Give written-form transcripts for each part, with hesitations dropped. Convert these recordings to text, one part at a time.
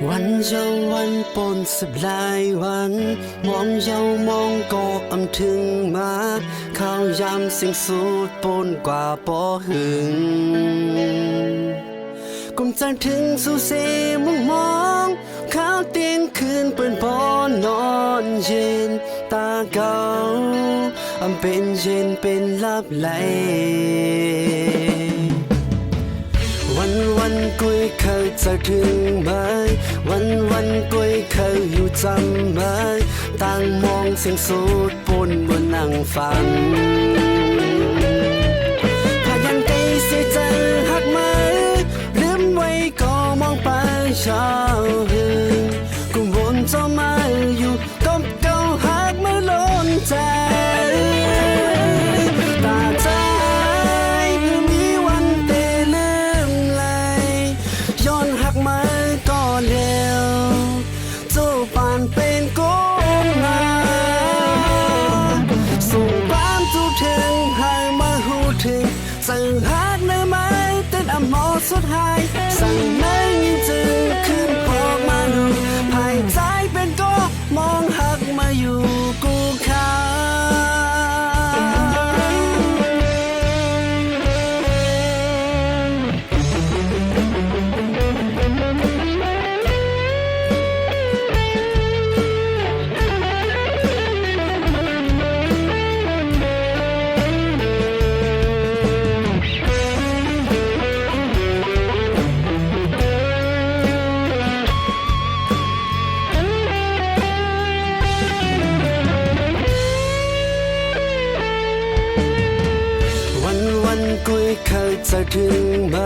วันเยาวันปนสับหลายวันมองเยามองก็อำถึงมาข้าวยำสิ่งสูดปนกว่าปอหึงกุมจันถึงสู่เสมองมองข้าวเตียงคืนเปื้อนปอนนอนเย็นตาเก่าอำเป็นเย็นเป็นลับไหลวันกุยเคยจะถึงไหมวันกุยเคยอยู่จำไหมต่างมองเสียงสูดปนบนนั่งฟังถ้ายังไกลเสียใจหักไหมลืมไว้ก็มองไปเช้าหืนกูวนเจ้ามาอยู่ก็เก่าหักไม่ล้นใจเป็นก้มหาส่งบ้านทุกถึงให้มาหูถึงสั่งหากในไม้เต้นอมอสุดท้ายสั่งไม่ยินจึงขึ้นพอกมาดูภายใจเป็นก็มองหักมาอยู่กูขากุยเคยจะถึงไหม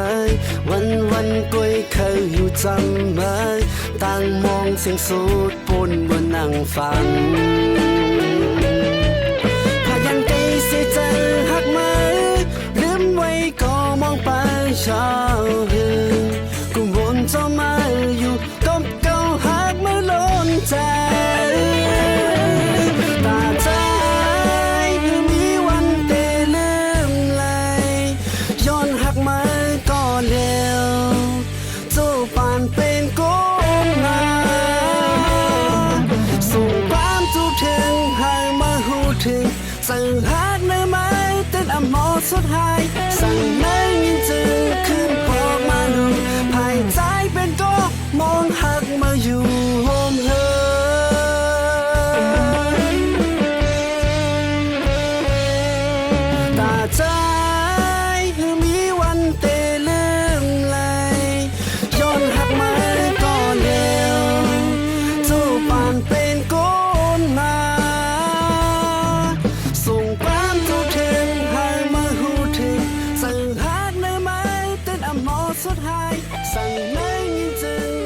วันกุยเคยอยู่จำไหมต่างมองเสียงสูดปนบนนั่งฟังถ้ายังไกลเสียใจหักไหมลืมไว้ก็มองไปเช้าหืนกูวนเจ้ามาอยู่ก็เก่าหักไม่ล้นใจเป็นก้มหาส่งความทุกถึงให้มาหูถึงสั่งหากในไม้เต้นอมอสุดท้ายสั่งไม่ยินจึงขึ้นพอกมาดูภายใจเป็นก็มองหักมาอยู่โฮมเฮตาใจมีวันเตลืมไหลย้อนหักมาก็เร็วสู้ปานเป็นก้นมาส่งความทุกถึงให้มาหูถึงสั่งหากในไม้เต้นอมอสุดท้ายสั่งไม่ยินจึง